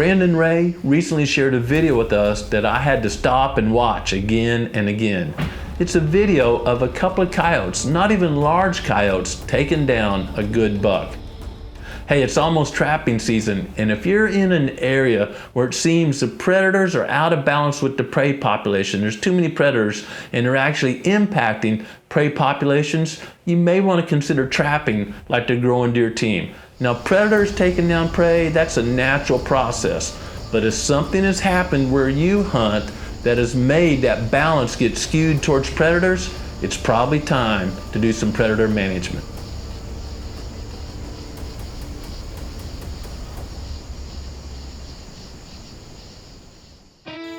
Brandon Ray recently shared a video with us that I had to stop and watch again and again. It's a video of a couple of coyotes, not even large coyotes, taking down a good buck. Hey, it's almost trapping season, and if you're in an area where it seems the predators are out of balance with the prey population, there's too many predators and they're actually impacting prey populations, you may want to consider trapping like the Growing Deer team. Now, predators taking down prey, that's a natural process, but if something has happened where you hunt that has made that balance get skewed towards predators, it's probably time to do some predator management.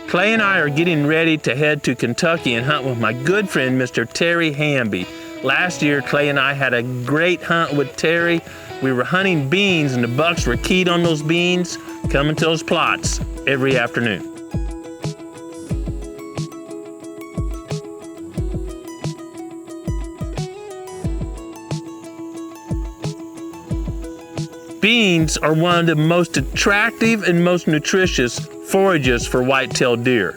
Clay and I are getting ready to head to Kentucky and hunt with my good friend, Mr. Terry Hamby. Last year, Clay and I had a great hunt with Terry. We were hunting beans and the bucks were keyed on those beans, coming to those plots every afternoon. Beans are one of the most attractive and most nutritious forages for white-tailed deer.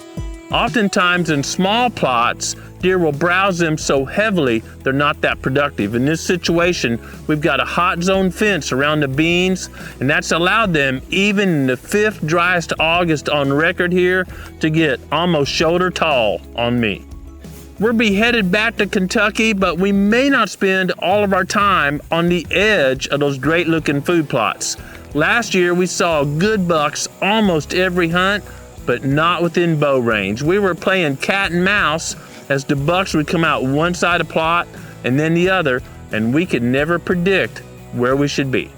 Oftentimes in small plots, deer will browse them so heavily they're not that productive. In this situation, we've got a hot zone fence around the beans, and that's allowed them, even in the 5th driest August on record here, to get almost shoulder tall on me. We'll be headed back to Kentucky, but we may not spend all of our time on the edge of those great looking food plots. Last year we saw good bucks almost every hunt, but not within bow range. We were playing cat and mouse as the bucks would come out one side of the plot and then the other, and we could never predict where we should be.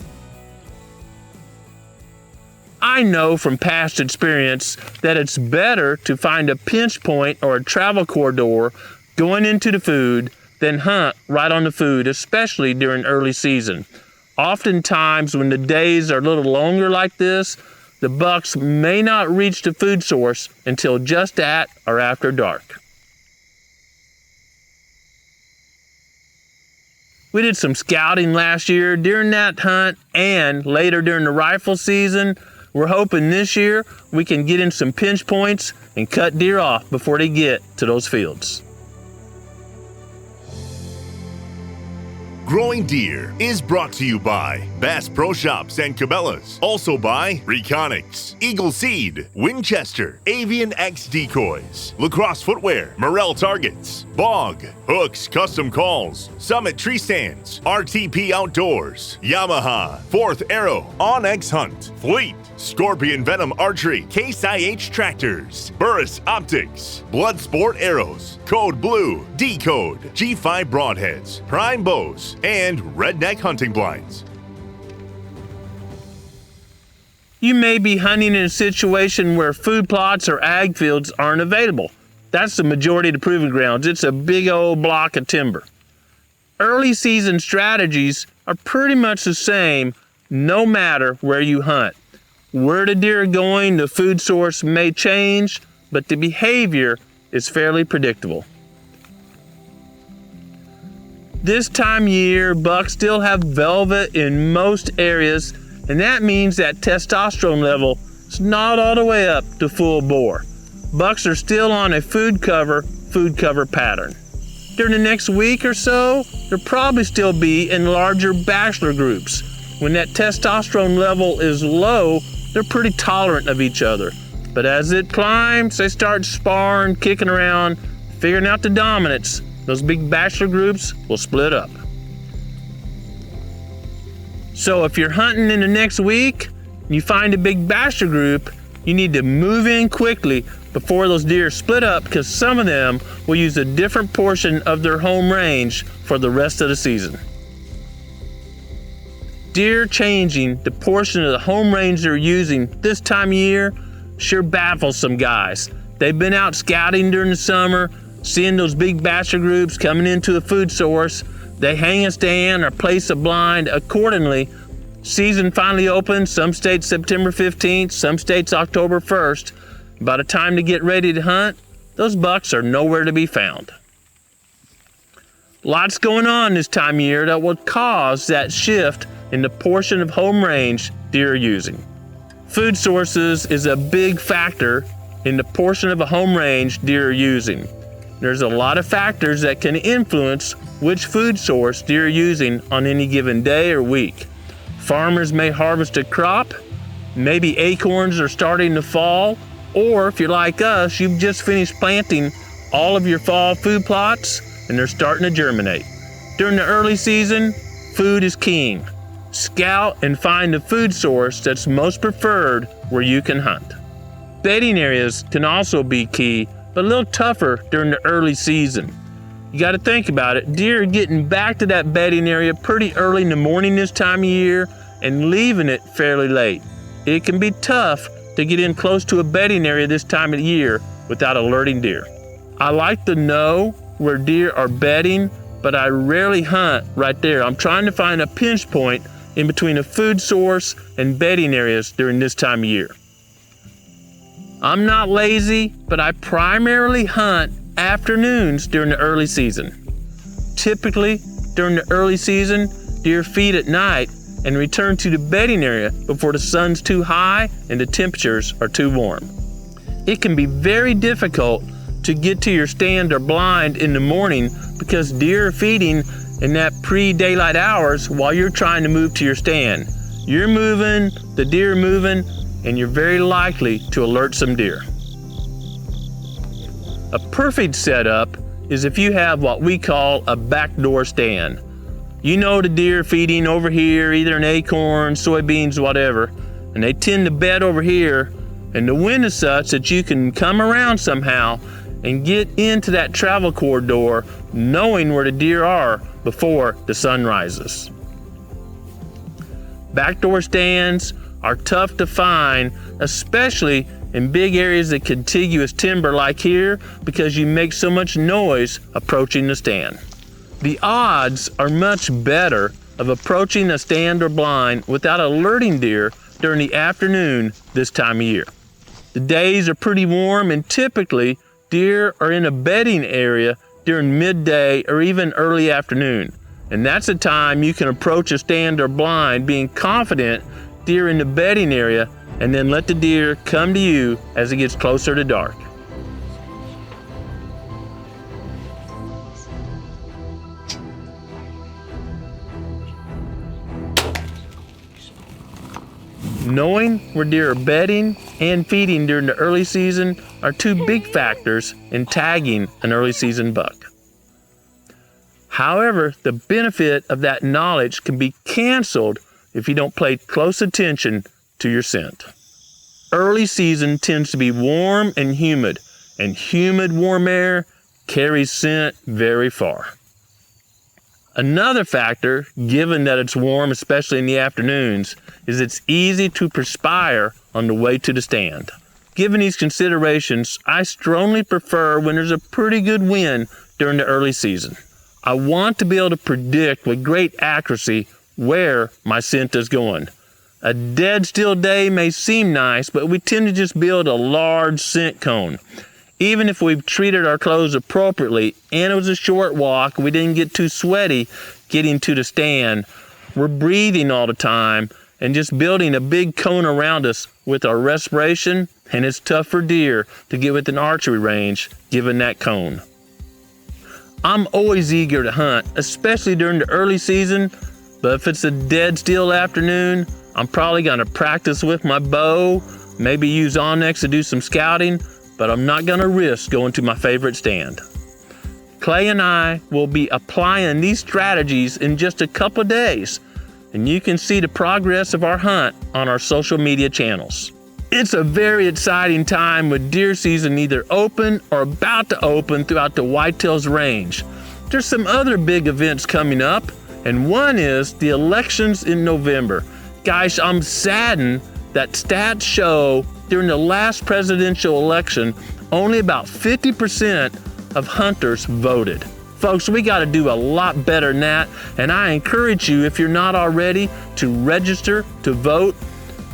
I know from past experience that it's better to find a pinch point or a travel corridor going into the food than hunt right on the food, especially during early season. Oftentimes when the days are a little longer like this, the bucks may not reach the food source until just at or after dark. We did some scouting last year during that hunt and later during the rifle season. We're hoping this year we can get in some pinch points and cut deer off before they get to those fields. Growing Deer is brought to you by Bass Pro Shops and Cabela's. Also by Reconics, Eagle Seed, Winchester, Avian X Decoys, Lacrosse Footwear, Morel Targets, Bog, Hooks Custom Calls, Summit Tree Stands, RTP Outdoors, Yamaha, Fourth Arrow, Onyx Hunt, Fleet, Scorpion Venom Archery, Case IH Tractors, Burris Optics, Bloodsport Arrows, Code Blue, D-Code, G5 Broadheads, Prime Bows, and Redneck Hunting Blinds. You may be hunting in a situation where food plots or ag fields aren't available. That's the majority of the proving grounds. It's a big old block of timber. Early season strategies are pretty much the same no matter where you hunt. Where the deer are going, the food source may change, but the behavior is fairly predictable. This time of year, bucks still have velvet in most areas, and that means that testosterone level is not all the way up to full bore. Bucks are still on a food cover pattern. During the next week or so, they'll probably still be in larger bachelor groups. When that testosterone level is low, they're pretty tolerant of each other. But as it climbs, they start sparring, kicking around, figuring out the dominance. Those big bachelor groups will split up. So if you're hunting in the next week and you find a big bachelor group, you need to move in quickly before those deer split up, because some of them will use a different portion of their home range for the rest of the season. Deer changing the portion of the home range they're using this time of year sure baffles some guys. They've been out scouting during the summer, seeing those big bachelor groups coming into a food source. They hang a stand or place a blind accordingly. Season finally opens, some states September 15th, some states October 1st. By the time to get ready to hunt, those bucks are nowhere to be found. Lots going on this time of year that will cause that shift in the portion of home range deer are using. Food sources is a big factor in the portion of a home range deer are using. There's a lot of factors that can influence which food source deer are using on any given day or week. Farmers may harvest a crop, maybe acorns are starting to fall, or if you're like us, you've just finished planting all of your fall food plots and they're starting to germinate. During the early season, food is king. Scout and find the food source that's most preferred where you can hunt. Bedding areas can also be key, but a little tougher during the early season. You got to think about it. Deer are getting back to that bedding area pretty early in the morning this time of year and leaving it fairly late. It can be tough to get in close to a bedding area this time of the year without alerting deer. I like to know where deer are bedding, but I rarely hunt right there. I'm trying to find a pinch point in between a food source and bedding areas during this time of year. I'm not lazy, but I primarily hunt afternoons during the early season. Typically, during the early season, deer feed at night and return to the bedding area before the sun's too high and the temperatures are too warm. It can be very difficult to get to your stand or blind in the morning because deer are feeding in that pre-daylight hours while you're trying to move to your stand. You're moving, the deer are moving, and you're very likely to alert some deer. A perfect setup is if you have what we call a backdoor stand. You know the deer feeding over here, either an acorn, soybeans, whatever, and they tend to bed over here, and the wind is such that you can come around somehow and get into that travel corridor knowing where the deer are before the sun rises. Backdoor stands are tough to find, especially in big areas of contiguous timber like here, because you make so much noise approaching the stand. The odds are much better of approaching a stand or blind without alerting deer during the afternoon this time of year. The days are pretty warm and typically deer are in a bedding area during midday or even early afternoon. And that's a time you can approach a stand or blind being confident deer in the bedding area and then let the deer come to you as it gets closer to dark. Knowing where deer are bedding and feeding during the early season are two big factors in tagging an early season buck. However, the benefit of that knowledge can be canceled if you don't pay close attention to your scent. Early season tends to be warm and humid warm air carries scent very far. Another factor, given that it's warm, especially in the afternoons, is it's easy to perspire on the way to the stand. Given these considerations, I strongly prefer when there's a pretty good wind during the early season. I want to be able to predict with great accuracy where my scent is going. A dead still day may seem nice, but we tend to just build a large scent cone. Even if we've treated our clothes appropriately and it was a short walk, we didn't get too sweaty getting to the stand, we're breathing all the time and just building a big cone around us with our respiration, and it's tough for deer to get within archery range given that cone. I'm always eager to hunt, especially during the early season, but if it's a dead still afternoon, I'm probably gonna practice with my bow, maybe use Onyx to do some scouting, but I'm not gonna risk going to my favorite stand. Clay and I will be applying these strategies in just a couple of days, and you can see the progress of our hunt on our social media channels. It's a very exciting time with deer season either open or about to open throughout the Whitetails range. There's some other big events coming up, and one is the elections in November. Guys, I'm saddened that stats show during the last presidential election, only about 50% of hunters voted. Folks, we got to do a lot better than that, and I encourage you, if you're not already, to register to vote.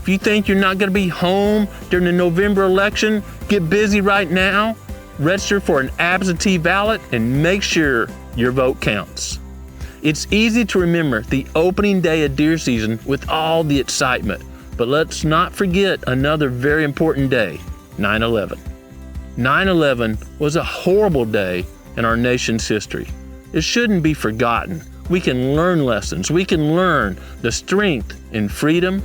If you think you're not going to be home during the November election, get busy right now, register for an absentee ballot, and make sure your vote counts. It's easy to remember the opening day of deer season with all the excitement. But let's not forget another very important day, 9/11. 9/11 was a horrible day in our nation's history. It shouldn't be forgotten. We can learn lessons. We can learn the strength in freedom,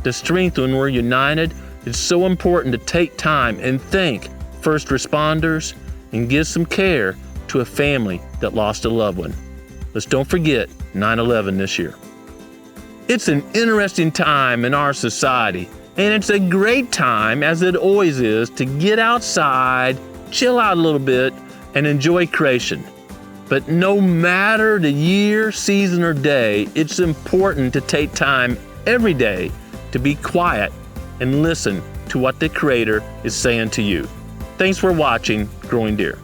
the strength when we're united. It's so important to take time and thank first responders and give some care to a family that lost a loved one. Let's don't forget 9/11 this year. It's an interesting time in our society, and it's a great time, as it always is, to get outside, chill out a little bit, and enjoy creation. But no matter the year, season, or day, it's important to take time every day to be quiet and listen to what the Creator is saying to you. Thanks for watching Growing Deer.